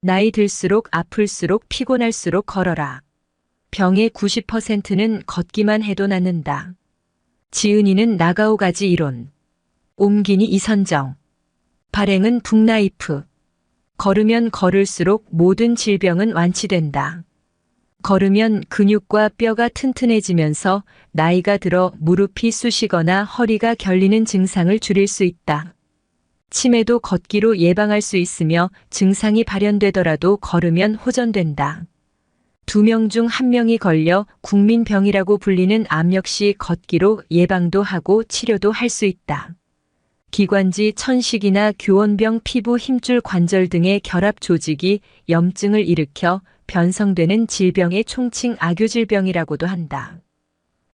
나이 들수록 아플수록 피곤할수록 걸어라. 병의 90%는 걷기만 해도 낫는다. 지은이는 나가오 가지 이론. 옮기니 이선정. 발행은 북라이프. 걸으면 걸을수록 모든 질병은 완치된다. 걸으면 근육과 뼈가 튼튼해지면서 나이가 들어 무릎이 쑤시거나 허리가 결리는 증상을 줄일 수 있다. 치매도 걷기로 예방할 수 있으며 증상이 발현되더라도 걸으면 호전된다. 2명 중 1명이 걸려 국민병이라고 불리는 암 역시 걷기로 예방도 하고 치료도 할 수 있다. 기관지 천식이나 교원병 피부 힘줄 관절 등의 결합 조직이 염증을 일으켜 변성되는 질병의 총칭 악유질병이라고도 한다.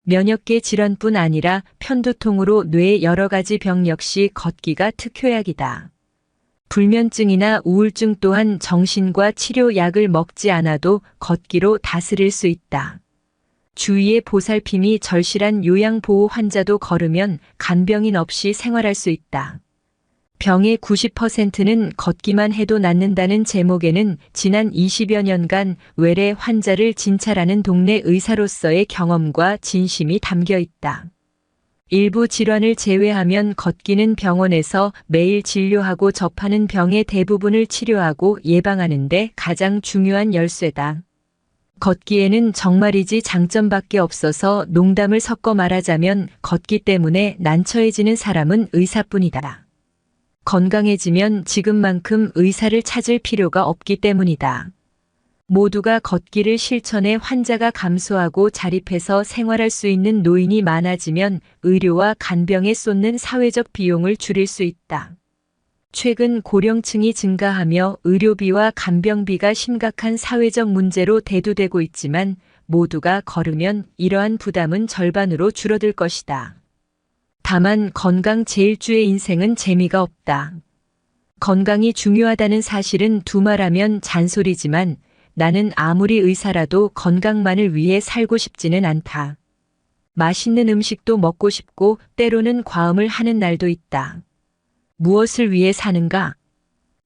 면역계 질환뿐 아니라 편두통으로 뇌의 여러 가지 병 역시 걷기가 특효약이다. 불면증이나 우울증 또한 정신과 치료약을 먹지 않아도 걷기로 다스릴 수 있다. 주위의 보살핌이 절실한 요양보호 환자도 걸으면 간병인 없이 생활할 수 있다. 병의 90%는 걷기만 해도 낫는다는 제목에는 지난 20여 년간 외래 환자를 진찰하는 동네 의사로서의 경험과 진심이 담겨 있다. 일부 질환을 제외하면 걷기는 병원에서 매일 진료하고 접하는 병의 대부분을 치료하고 예방하는 데 가장 중요한 열쇠다. 걷기에는 정말이지 장점밖에 없어서 농담을 섞어 말하자면 걷기 때문에 난처해지는 사람은 의사뿐이다. 건강해지면 지금만큼 의사를 찾을 필요가 없기 때문이다. 모두가 걷기를 실천해 환자가 감소하고 자립해서 생활할 수 있는 노인이 많아지면 의료와 간병에 쏟는 사회적 비용을 줄일 수 있다. 최근 고령층이 증가하며 의료비와 간병비가 심각한 사회적 문제로 대두되고 있지만 모두가 걸으면 이러한 부담은 절반으로 줄어들 것이다. 다만 건강 제일주의 인생은 재미가 없다. 건강이 중요하다는 사실은 두말하면 잔소리지만 나는 아무리 의사라도 건강만을 위해 살고 싶지는 않다. 맛있는 음식도 먹고 싶고 때로는 과음을 하는 날도 있다. 무엇을 위해 사는가?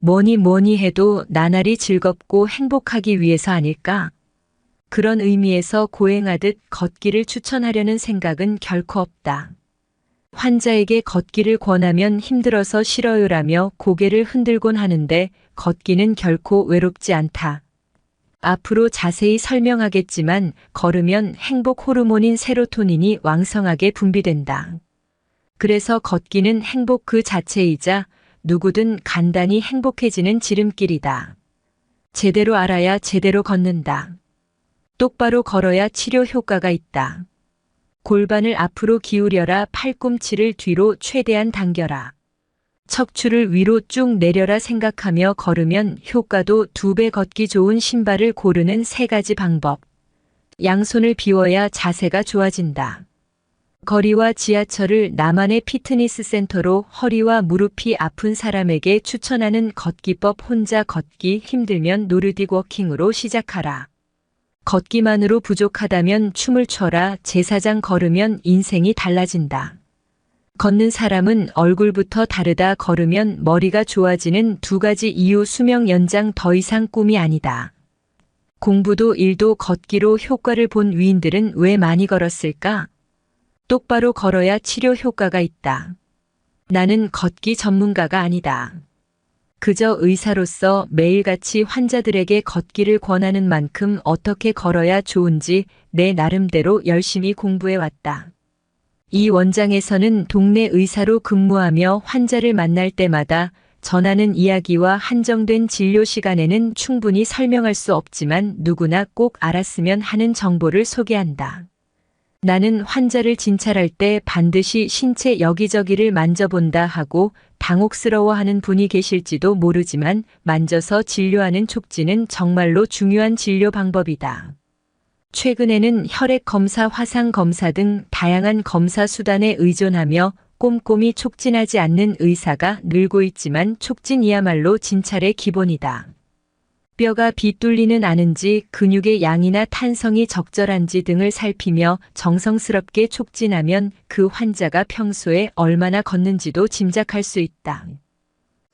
뭐니 해도 나날이 즐겁고 행복하기 위해서 아닐까? 그런 의미에서 고행하듯 걷기를 추천하려는 생각은 결코 없다. 환자에게 걷기를 권하면 힘들어서 싫어요라며 고개를 흔들곤 하는데 걷기는 결코 외롭지 않다. 앞으로 자세히 설명하겠지만 걸으면 행복 호르몬인 세로토닌이 왕성하게 분비된다. 그래서 걷기는 행복 그 자체이자 누구든 간단히 행복해지는 지름길이다. 제대로 알아야 제대로 걷는다. 똑바로 걸어야 치료 효과가 있다. 골반을 앞으로 기울여라. 팔꿈치를 뒤로 최대한 당겨라. 척추를 위로 쭉 내려라 생각하며 걸으면 효과도 2배. 걷기 좋은 신발을 고르는 3가지 방법. 양손을 비워야 자세가 좋아진다. 거리와 지하철을 나만의 피트니스 센터로 허리와 무릎이 아픈 사람에게 추천하는 걷기법. 혼자 걷기 힘들면 노르딕 워킹으로 시작하라. 걷기만으로 부족하다면 춤을 춰라. 제사장 걸으면 인생이 달라진다. 걷는 사람은 얼굴부터 다르다. 걸으면 머리가 좋아지는 2가지 이유. 수명 연장 더 이상 꿈이 아니다. 공부도 일도 걷기로 효과를 본 위인들은 왜 많이 걸었을까? 똑바로 걸어야 치료 효과가 있다. 나는 걷기 전문가가 아니다. 그저 의사로서 매일같이 환자들에게 걷기를 권하는 만큼 어떻게 걸어야 좋은지 내 나름대로 열심히 공부해왔다. 이 원장에서는 동네 의사로 근무하며 환자를 만날 때마다 전하는 이야기와 한정된 진료 시간에는 충분히 설명할 수 없지만 누구나 꼭 알았으면 하는 정보를 소개한다. 나는 환자를 진찰할 때 반드시 신체 여기저기를 만져본다 하고 당혹스러워하는 분이 계실지도 모르지만 만져서 진료하는 촉진은 정말로 중요한 진료 방법이다. 최근에는 혈액 검사, 화상 검사 등 다양한 검사 수단에 의존하며 꼼꼼히 촉진하지 않는 의사가 늘고 있지만 촉진이야말로 진찰의 기본이다. 뼈가 비뚫리는 않은지 근육의 양이나 탄성이 적절한지 등을 살피며 정성스럽게 촉진하면 그 환자가 평소에 얼마나 걷는지도 짐작할 수 있다.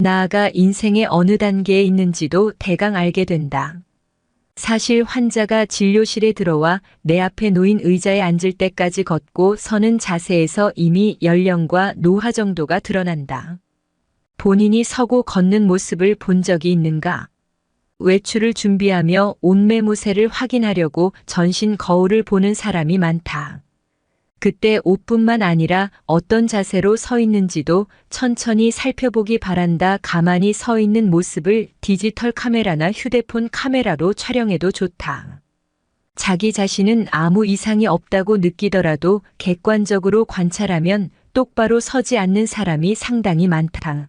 나아가 인생의 어느 단계에 있는지도 대강 알게 된다. 사실 환자가 진료실에 들어와 내 앞에 놓인 의자에 앉을 때까지 걷고 서는 자세에서 이미 연령과 노화 정도가 드러난다. 본인이 서고 걷는 모습을 본 적이 있는가? 외출을 준비하며 옷매무새를 확인하려고 전신 거울을 보는 사람이 많다. 그때 옷뿐만 아니라 어떤 자세로 서 있는지도 천천히 살펴보기 바란다. 가만히 서 있는 모습을 디지털 카메라나 휴대폰 카메라로 촬영해도 좋다. 자기 자신은 아무 이상이 없다고 느끼더라도 객관적으로 관찰하면 똑바로 서지 않는 사람이 상당히 많다.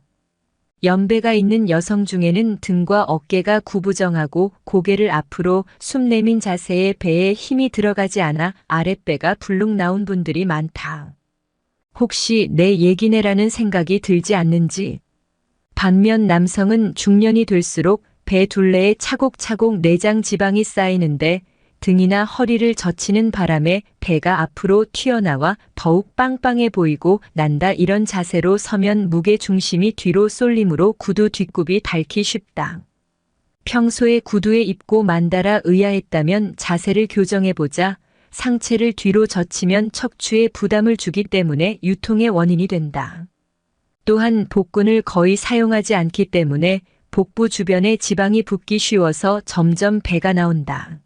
연배가 있는 여성 중에는 등과 어깨가 구부정하고 고개를 앞으로 숨 내민 자세에 배에 힘이 들어가지 않아 아랫배가 불룩 나온 분들이 많다. 혹시 내 얘기네라는 생각이 들지 않는지? 반면 남성은 중년이 될수록 배 둘레에 차곡차곡 내장 지방이 쌓이는데 등이나 허리를 젖히는 바람에 배가 앞으로 튀어나와 더욱 빵빵해 보이고 난다. 이런 자세로 서면 무게 중심이 뒤로 쏠림으로 구두 뒷굽이 닳기 쉽다. 평소에 구두에 입고 만달아 의아했다면 자세를 교정해보자. 상체를 뒤로 젖히면 척추에 부담을 주기 때문에 유통의 원인이 된다. 또한 복근을 거의 사용하지 않기 때문에 복부 주변에 지방이 붙기 쉬워서 점점 배가 나온다.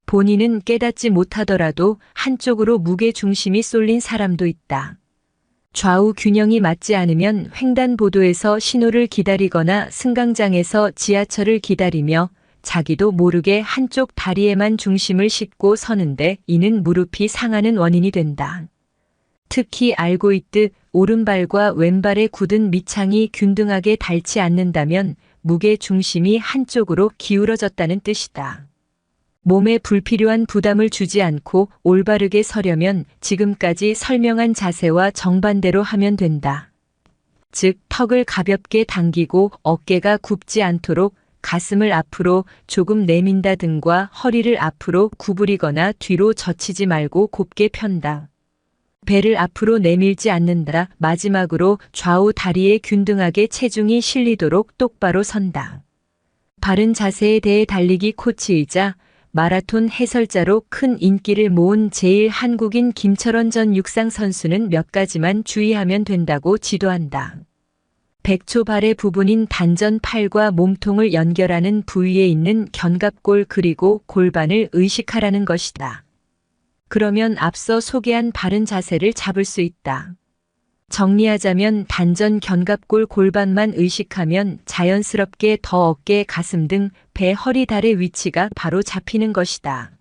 본인은 깨닫지 못하더라도 한쪽으로 무게 중심이 쏠린 사람도 있다. 좌우 균형이 맞지 않으면 횡단보도에서 신호를 기다리거나 승강장에서 지하철을 기다리며 자기도 모르게 한쪽 다리에만 중심을 싣고 서는데 이는 무릎이 상하는 원인이 된다. 특히 알고 있듯 오른발과 왼발의 굳은 밑창이 균등하게 닳지 않는다면 무게 중심이 한쪽으로 기울어졌다는 뜻이다. 몸에 불필요한 부담을 주지 않고 올바르게 서려면 지금까지 설명한 자세와 정반대로 하면 된다. 즉, 턱을 가볍게 당기고 어깨가 굽지 않도록 가슴을 앞으로 조금 내민다. 등과 허리를 앞으로 구부리거나 뒤로 젖히지 말고 곱게 편다. 배를 앞으로 내밀지 않는다. 마지막으로 좌우 다리에 균등하게 체중이 실리도록 똑바로 선다. 바른 자세에 대해 달리기 코치이자 마라톤 해설자로 큰 인기를 모은 제일 한국인 김철원 전 육상 선수는 몇 가지만 주의하면 된다고 지도한다. 백초발의 부분인 단전 팔과 몸통을 연결하는 부위에 있는 견갑골 그리고 골반을 의식하라는 것이다. 그러면 앞서 소개한 바른 자세를 잡을 수 있다. 정리하자면 단전 견갑골 골반만 의식하면 자연스럽게 더 어깨, 가슴 등 배, 허리, 달의 위치가 바로 잡히는 것이다.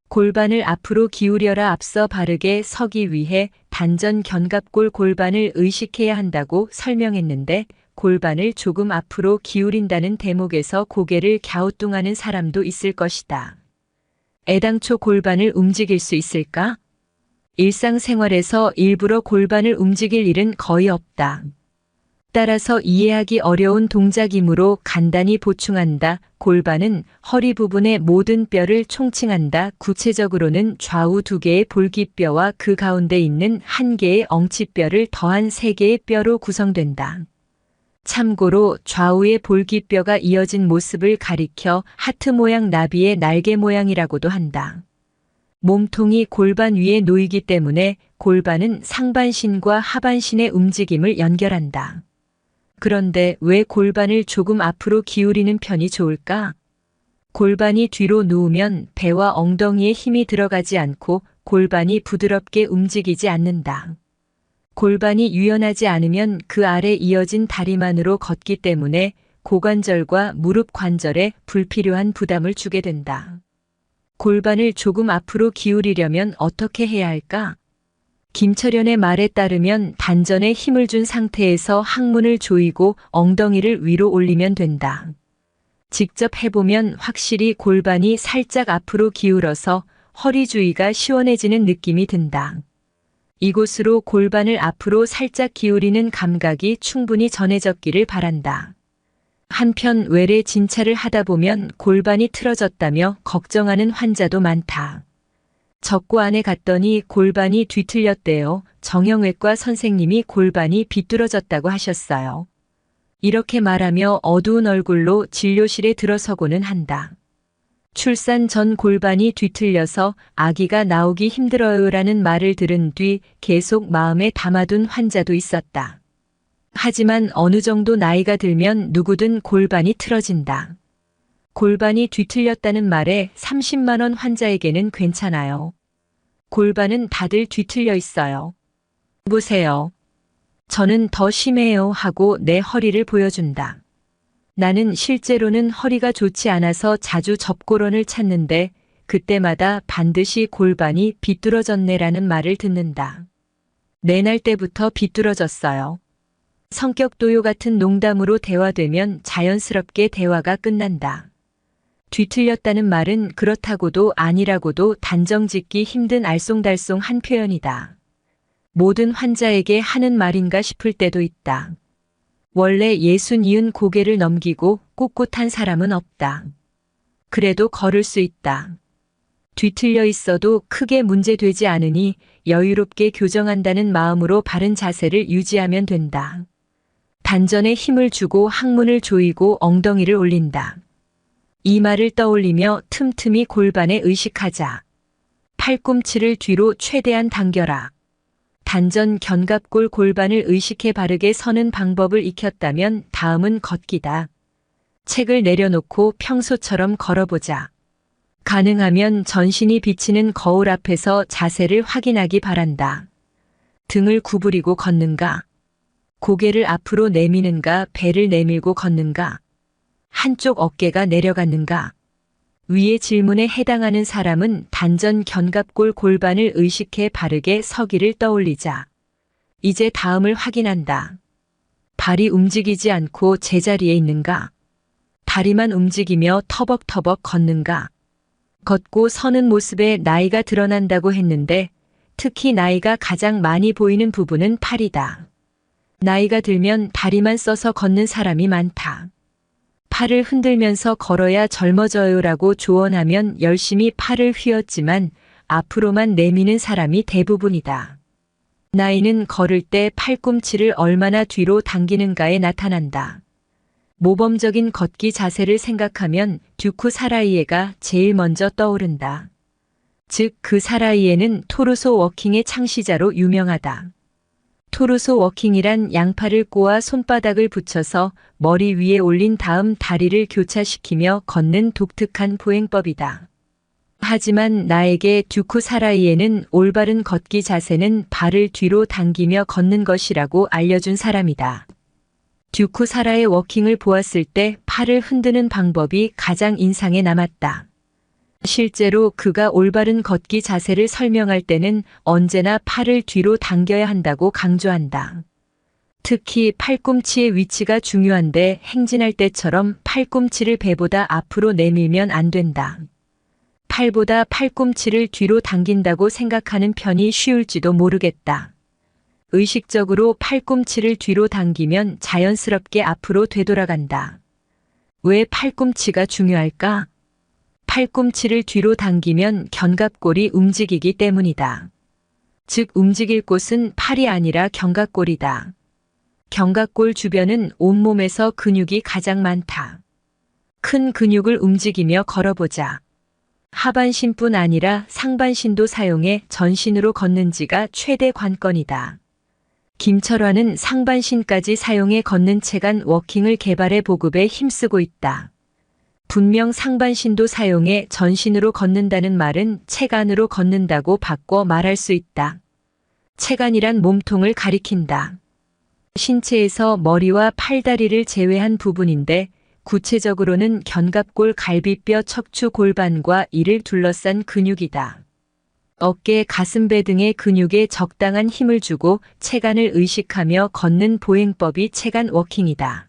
골반을 앞으로 기울여라. 앞서 바르게 서기 위해 단전 견갑골 골반을 의식해야 한다고 설명했는데 골반을 조금 앞으로 기울인다는 대목에서 고개를 갸우뚱하는 사람도 있을 것이다. 애당초 골반을 움직일 수 있을까? 일상생활에서 일부러 골반을 움직일 일은 거의 없다. 따라서 이해하기 어려운 동작이므로 간단히 보충한다. 골반은 허리 부분의 모든 뼈를 총칭한다. 구체적으로는 좌우 2개의 볼기뼈와 그 가운데 있는 1개의 엉치뼈를 더한 3개의 뼈로 구성된다. 참고로 좌우의 볼기뼈가 이어진 모습을 가리켜 하트 모양 나비의 날개 모양이라고도 한다. 몸통이 골반 위에 놓이기 때문에 골반은 상반신과 하반신의 움직임을 연결한다. 그런데 왜 골반을 조금 앞으로 기울이는 편이 좋을까? 골반이 뒤로 누우면 배와 엉덩이에 힘이 들어가지 않고 골반이 부드럽게 움직이지 않는다. 골반이 유연하지 않으면 그 아래 이어진 다리만으로 걷기 때문에 고관절과 무릎 관절에 불필요한 부담을 주게 된다. 골반을 조금 앞으로 기울이려면 어떻게 해야 할까? 김철현의 말에 따르면 단전에 힘을 준 상태에서 항문을 조이고 엉덩이를 위로 올리면 된다. 직접 해보면 확실히 골반이 살짝 앞으로 기울어서 허리 주위가 시원해지는 느낌이 든다. 이곳으로 골반을 앞으로 살짝 기울이는 감각이 충분히 전해졌기를 바란다. 한편 외래 진찰을 하다 보면 골반이 틀어졌다며 걱정하는 환자도 많다. 적고안에 갔더니 골반이 뒤틀렸대요. 정형외과 선생님이 골반이 비뚤어졌다고 하셨어요. 이렇게 말하며 어두운 얼굴로 진료실에 들어서고는 한다. 출산 전 골반이 뒤틀려서 아기가 나오기 힘들어요라는 말을 들은 뒤 계속 마음에 담아둔 환자도 있었다. 하지만 어느 정도 나이가 들면 누구든 골반이 틀어진다. 골반이 뒤틀렸다는 말에 30만 원 환자에게는 괜찮아요. 골반은 다들 뒤틀려 있어요. 보세요. 저는 더 심해요 하고 내 허리를 보여준다. 나는 실제로는 허리가 좋지 않아서 자주 접골원을 찾는데 그때마다 반드시 골반이 비뚤어졌네라는 말을 듣는다. 4날 때부터 비뚤어졌어요. 성격 도요 같은 농담으로 대화되면 자연스럽게 대화가 끝난다. 뒤틀렸다는 말은 그렇다고도 아니라고도 단정짓기 힘든 알쏭달쏭한 표현이다. 모든 환자에게 하는 말인가 싶을 때도 있다. 원래 60 고개를 넘기고 꼿꼿한 사람은 없다. 그래도 걸을 수 있다. 뒤틀려 있어도 크게 문제되지 않으니 여유롭게 교정한다는 마음으로 바른 자세를 유지하면 된다. 단전에 힘을 주고 항문을 조이고 엉덩이를 올린다. 이 말을 떠올리며 틈틈이 골반에 의식하자. 팔꿈치를 뒤로 최대한 당겨라. 단전 견갑골 골반을 의식해 바르게 서는 방법을 익혔다면 다음은 걷기다. 책을 내려놓고 평소처럼 걸어보자. 가능하면 전신이 비치는 거울 앞에서 자세를 확인하기 바란다. 등을 구부리고 걷는가? 고개를 앞으로 내미는가? 배를 내밀고 걷는가? 한쪽 어깨가 내려갔는가? 위의 질문에 해당하는 사람은 단전 견갑골 골반을 의식해 바르게 서기를 떠올리자. 이제 다음을 확인한다. 발이 움직이지 않고 제자리에 있는가? 다리만 움직이며 터벅터벅 걷는가? 걷고 서는 모습에 나이가 드러난다고 했는데 특히 나이가 가장 많이 보이는 부분은 팔이다. 나이가 들면 다리만 써서 걷는 사람이 많다. 팔을 흔들면서 걸어야 젊어져요라고 조언하면 열심히 팔을 휘었지만 앞으로만 내미는 사람이 대부분이다. 나이는 걸을 때 팔꿈치를 얼마나 뒤로 당기는가에 나타난다. 모범적인 걷기 자세를 생각하면 듀크 사라이에가 제일 먼저 떠오른다. 즉 그 사라이에는 토르소 워킹의 창시자로 유명하다. 토르소 워킹이란 양팔을 꼬아 손바닥을 붙여서 머리 위에 올린 다음 다리를 교차시키며 걷는 독특한 보행법이다. 하지만 나에게 듀크 사라이에는 올바른 걷기 자세는 발을 뒤로 당기며 걷는 것이라고 알려준 사람이다. 듀크 사라의 워킹을 보았을 때 팔을 흔드는 방법이 가장 인상에 남았다. 실제로 그가 올바른 걷기 자세를 설명할 때는 언제나 팔을 뒤로 당겨야 한다고 강조한다. 특히 팔꿈치의 위치가 중요한데 행진할 때처럼 팔꿈치를 배보다 앞으로 내밀면 안 된다. 팔보다 팔꿈치를 뒤로 당긴다고 생각하는 편이 쉬울지도 모르겠다. 의식적으로 팔꿈치를 뒤로 당기면 자연스럽게 앞으로 되돌아간다. 왜 팔꿈치가 중요할까? 팔꿈치를 뒤로 당기면 견갑골이 움직이기 때문이다. 즉 움직일 곳은 팔이 아니라 견갑골이다. 견갑골 주변은 온몸에서 근육이 가장 많다. 큰 근육을 움직이며 걸어보자. 하반신뿐 아니라 상반신도 사용해 전신으로 걷는지가 최대 관건이다. 김철환은 상반신까지 사용해 걷는 체간 워킹을 개발해 보급에 힘쓰고 있다. 분명 상반신도 사용해 전신으로 걷는다는 말은 체간으로 걷는다고 바꿔 말할 수 있다. 체간이란 몸통을 가리킨다. 신체에서 머리와 팔다리를 제외한 부분인데 구체적으로는 견갑골, 갈비뼈, 척추, 골반과 이를 둘러싼 근육이다. 어깨, 가슴배 등의 근육에 적당한 힘을 주고 체간을 의식하며 걷는 보행법이 체간 워킹이다.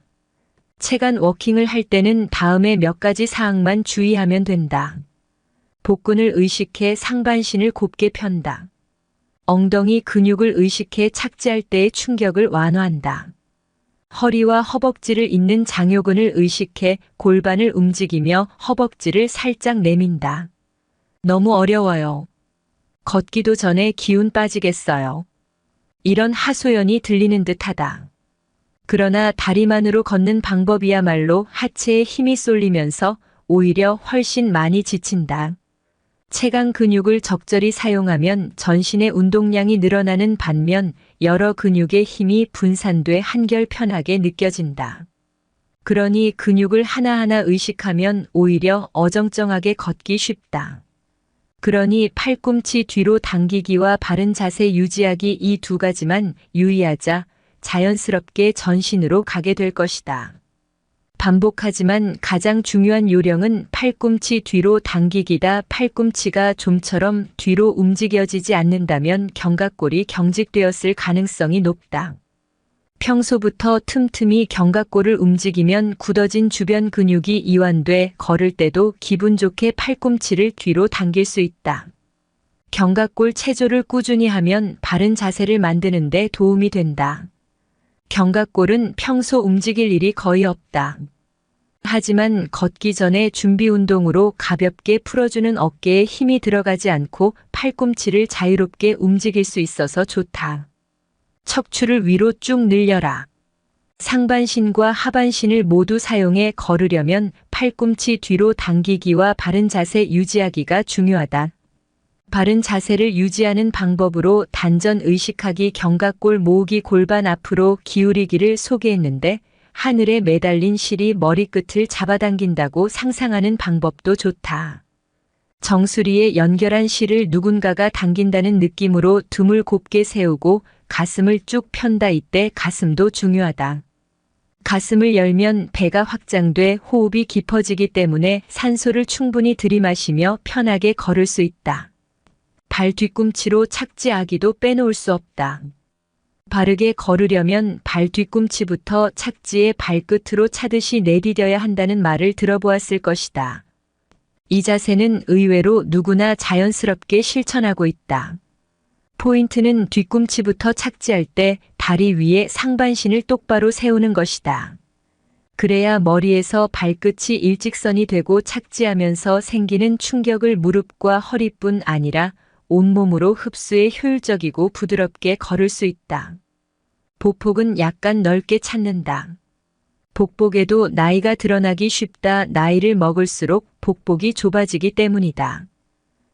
체간 워킹을 할 때는 다음에 몇 가지 사항만 주의하면 된다. 복근을 의식해 상반신을 곱게 편다. 엉덩이 근육을 의식해 착지할 때의 충격을 완화한다. 허리와 허벅지를 잇는 장요근을 의식해 골반을 움직이며 허벅지를 살짝 내민다. 너무 어려워요. 걷기도 전에 기운 빠지겠어요. 이런 하소연이 들리는 듯하다. 그러나 다리만으로 걷는 방법이야말로 하체에 힘이 쏠리면서 오히려 훨씬 많이 지친다. 체강 근육을 적절히 사용하면 전신의 운동량이 늘어나는 반면 여러 근육의 힘이 분산돼 한결 편하게 느껴진다. 그러니 근육을 하나하나 의식하면 오히려 어정쩡하게 걷기 쉽다. 그러니 팔꿈치 뒤로 당기기와 바른 자세 유지하기 이 두 가지만 유의하자 자연스럽게 전신으로 가게 될 것이다. 반복하지만 가장 중요한 요령은 팔꿈치 뒤로 당기기다. 팔꿈치가 좀처럼 뒤로 움직여지지 않는다면 견갑골이 경직되었을 가능성이 높다. 평소부터 틈틈이 견갑골을 움직이면 굳어진 주변 근육이 이완돼 걸을 때도 기분 좋게 팔꿈치를 뒤로 당길 수 있다. 견갑골 체조를 꾸준히 하면 바른 자세를 만드는 데 도움이 된다. 견갑골은 평소 움직일 일이 거의 없다. 하지만 걷기 전에 준비 운동으로 가볍게 풀어주는 어깨에 힘이 들어가지 않고 팔꿈치를 자유롭게 움직일 수 있어서 좋다. 척추를 위로 쭉 늘려라. 상반신과 하반신을 모두 사용해 걸으려면 팔꿈치 뒤로 당기기와 바른 자세 유지하기가 중요하다. 바른 자세를 유지하는 방법으로 단전 의식하기 견갑골 모으기 골반 앞으로 기울이기를 소개했는데 하늘에 매달린 실이 머리끝을 잡아당긴다고 상상하는 방법도 좋다. 정수리에 연결한 실을 누군가가 당긴다는 느낌으로 등을 곱게 세우고 가슴을 쭉 편다. 이때 가슴도 중요하다. 가슴을 열면 배가 확장돼 호흡이 깊어지기 때문에 산소를 충분히 들이마시며 편하게 걸을 수 있다. 발 뒤꿈치로 착지하기도 빼놓을 수 없다. 바르게 걸으려면 발 뒤꿈치부터 착지에 발끝으로 차듯이 내디뎌야 한다는 말을 들어보았을 것이다. 이 자세는 의외로 누구나 자연스럽게 실천하고 있다. 포인트는 뒤꿈치부터 착지할 때 다리 위에 상반신을 똑바로 세우는 것이다. 그래야 머리에서 발끝이 일직선이 되고 착지하면서 생기는 충격을 무릎과 허리뿐 아니라 온몸으로 흡수해 효율적이고 부드럽게 걸을 수 있다. 보폭은 약간 넓게 찾는다. 복복에도 나이가 드러나기 쉽다. 나이를 먹을수록 복복이 좁아지기 때문이다.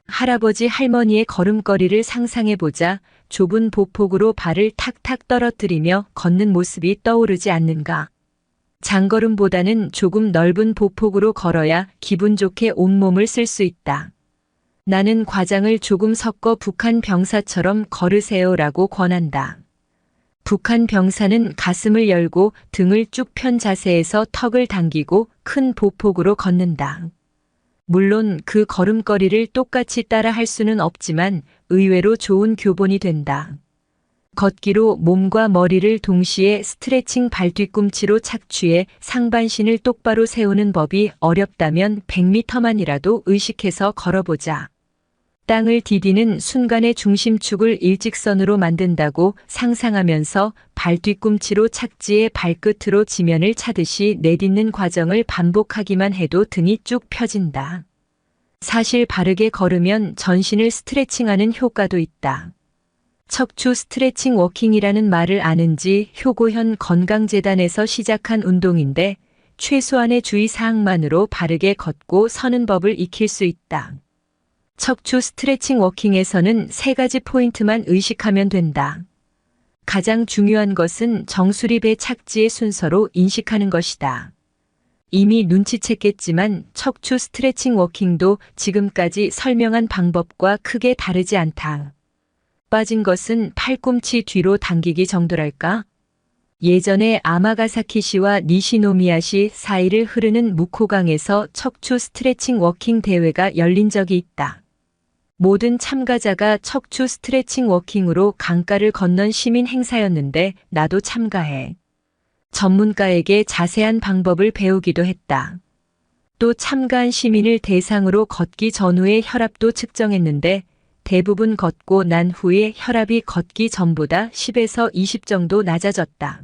할아버지 할머니의 걸음걸이를 상상해보자. 좁은 보폭으로 발을 탁탁 떨어뜨리며 걷는 모습이 떠오르지 않는가? 장걸음보다는 조금 넓은 보폭으로 걸어야 기분 좋게 온몸을 쓸 수 있다. 나는 과장을 조금 섞어 북한 병사처럼 걸으세요라고 권한다. 북한 병사는 가슴을 열고 등을 쭉 편 자세에서 턱을 당기고 큰 보폭으로 걷는다. 물론 그 걸음걸이를 똑같이 따라 할 수는 없지만 의외로 좋은 교본이 된다. 걷기로 몸과 머리를 동시에 스트레칭 발 뒤꿈치로 착취해 상반신을 똑바로 세우는 법이 어렵다면 100m만이라도 의식해서 걸어보자. 땅을 디디는 순간의 중심축을 일직선으로 만든다고 상상하면서 발 뒤꿈치로 착지해 발끝으로 지면을 차듯이 내딛는 과정을 반복하기만 해도 등이 쭉 펴진다. 사실 바르게 걸으면 전신을 스트레칭하는 효과도 있다. 척추 스트레칭 워킹이라는 말을 아는지 효고현 건강재단에서 시작한 운동인데 최소한의 주의사항만으로 바르게 걷고 서는 법을 익힐 수 있다. 척추 스트레칭 워킹에서는 3가지 포인트만 의식하면 된다. 가장 중요한 것은 정수리 배 착지의 순서로 인식하는 것이다. 이미 눈치챘겠지만 척추 스트레칭 워킹도 지금까지 설명한 방법과 크게 다르지 않다. 빠진 것은 팔꿈치 뒤로 당기기 정도랄까? 예전에 아마가사키시와 니시노미야시 사이를 흐르는 무코강에서 척추 스트레칭 워킹 대회가 열린 적이 있다. 모든 참가자가 척추 스트레칭 워킹으로 강가를 건넌 시민 행사였는데 나도 참가해. 전문가에게 자세한 방법을 배우기도 했다. 또 참가한 시민을 대상으로 걷기 전후의 혈압도 측정했는데 대부분 걷고 난 후에 혈압이 걷기 전보다 10에서 20 정도 낮아졌다.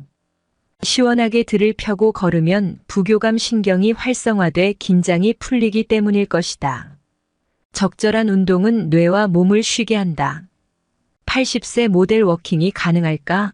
시원하게 들을 펴고 걸으면 부교감 신경이 활성화돼 긴장이 풀리기 때문일 것이다. 적절한 운동은 뇌와 몸을 쉬게 한다. 80세 모델 워킹이 가능할까?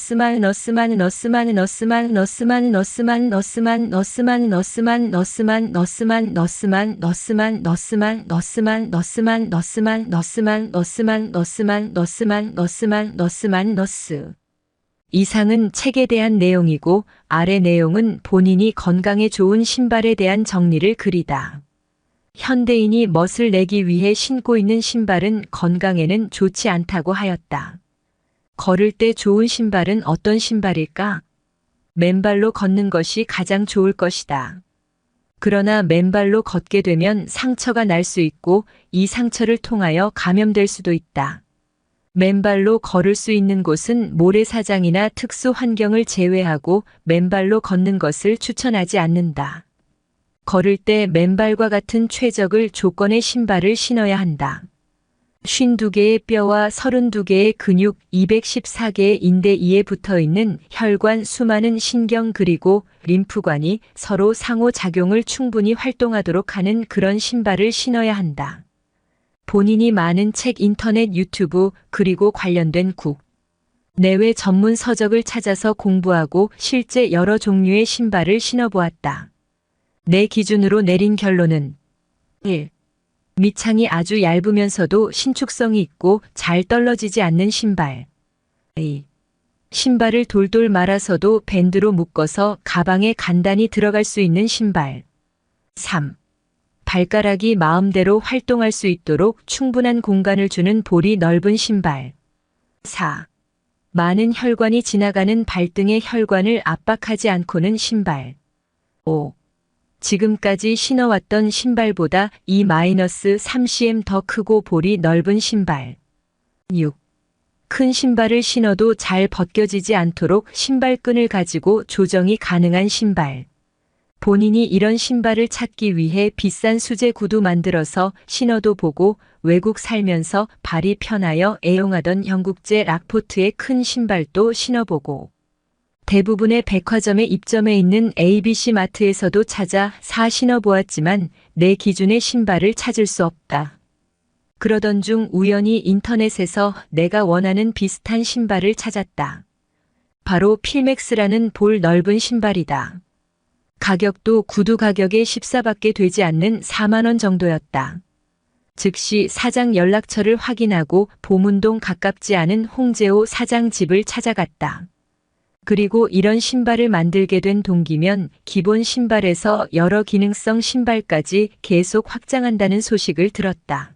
이상은 책에 대한 내용이고 아래 내용은 본인이 건강에 좋은 신발에 대한 정리를 글이다. 현대인이 멋을 내기 위해 신고 있는 신발은 건강에는 좋지 않다고 하였다. 걸을 때 좋은 신발은 어떤 신발일까? 맨발로 걷는 것이 가장 좋을 것이다. 그러나 맨발로 걷게 되면 상처가 날 수 있고 이 상처를 통하여 감염될 수도 있다. 맨발로 걸을 수 있는 곳은 모래사장이나 특수 환경을 제외하고 맨발로 걷는 것을 추천하지 않는다. 걸을 때 맨발과 같은 최적의 조건의 신발을 신어야 한다. 52개의 뼈와 32개의 근육, 214개의 인대 이에 붙어있는 혈관, 수많은 신경 그리고 림프관이 서로 상호작용을 충분히 활동하도록 하는 그런 신발을 신어야 한다. 본인이 많은 책, 인터넷, 유튜브 그리고 관련된 국내외 전문 서적을 찾아서 공부하고 실제 여러 종류의 신발을 신어보았다. 내 기준으로 내린 결론은 1. 밑창이 아주 얇으면서도 신축성이 있고 잘 떨어지지 않는 신발. 2. 신발을 돌돌 말아서도 밴드로 묶어서 가방에 간단히 들어갈 수 있는 신발. 3. 발가락이 마음대로 활동할 수 있도록 충분한 공간을 주는 볼이 넓은 신발. 4. 많은 혈관이 지나가는 발등의 혈관을 압박하지 않고는 신발. 5. 지금까지 신어왔던 신발보다 2-3cm 더 크고 볼이 넓은 신발. 6. 큰 신발을 신어도 잘 벗겨지지 않도록 신발끈을 가지고 조정이 가능한 신발. 본인이 이런 신발을 찾기 위해 비싼 수제 구두 만들어서 신어도 보고 외국 살면서 발이 편하여 애용하던 영국제 락포트의 큰 신발도 신어보고 대부분의 백화점에 입점해 있는 ABC 마트에서도 찾아 사 신어보았지만 내 기준의 신발을 찾을 수 없다. 그러던 중 우연히 인터넷에서 내가 원하는 비슷한 신발을 찾았다. 바로 필맥스라는 볼 넓은 신발이다. 가격도 구두 가격의 14밖에 되지 않는 4만 원 정도였다. 즉시 사장 연락처를 확인하고 보문동 가깝지 않은 홍제호 사장 집을 찾아갔다. 그리고 이런 신발을 만들게 된 동기면 기본 신발에서 여러 기능성 신발까지 계속 확장한다는 소식을 들었다.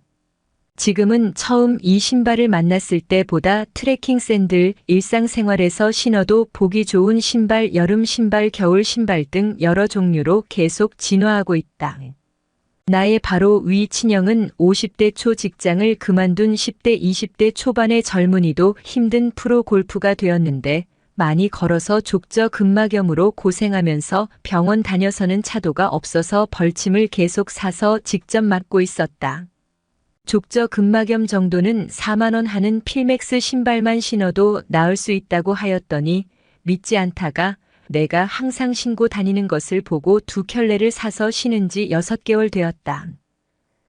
지금은 처음 이 신발을 만났을 때보다 트레킹 샌들, 일상생활에서 신어도 보기 좋은 신발, 여름 신발, 겨울 신발 등 여러 종류로 계속 진화하고 있다. 나의 바로 위 친형은 50대 초 직장을 그만둔 10대, 20대 초반의 젊은이도 힘든 프로 골프가 되었는데 많이 걸어서 족저근막염으로 고생하면서 병원 다녀서는 차도가 없어서 벌침을 계속 사서 직접 맞고 있었다. 족저근막염 정도는 4만 원 하는 필맥스 신발만 신어도 나을 수 있다고 하였더니 믿지 않다가 내가 항상 신고 다니는 것을 보고 2켤레를 사서 신은 지 6개월 되었다.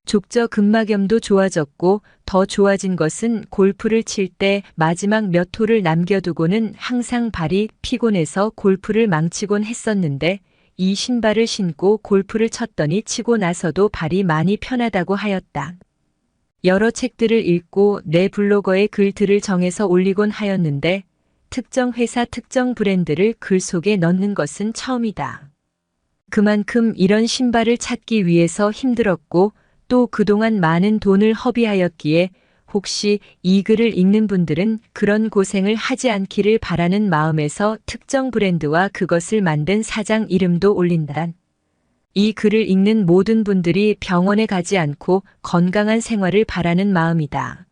족저근막염도 좋아졌고 더 좋아진 것은 골프를 칠 때 마지막 몇 홀을 남겨두고는 항상 발이 피곤해서 골프를 망치곤 했었는데 이 신발을 신고 골프를 쳤더니 치고 나서도 발이 많이 편하다고 하였다. 여러 책들을 읽고 내 블로거에 글들을 정해서 올리곤 하였는데 특정 회사 특정 브랜드를 글 속에 넣는 것은 처음이다. 그만큼 이런 신발을 찾기 위해서 힘들었고 또 그동안 많은 돈을 허비하였기에 혹시 이 글을 읽는 분들은 그런 고생을 하지 않기를 바라는 마음에서 특정 브랜드와 그것을 만든 사장 이름도 올린다. 이 글을 읽는 모든 분들이 병원에 가지 않고 건강한 생활을 바라는 마음이다.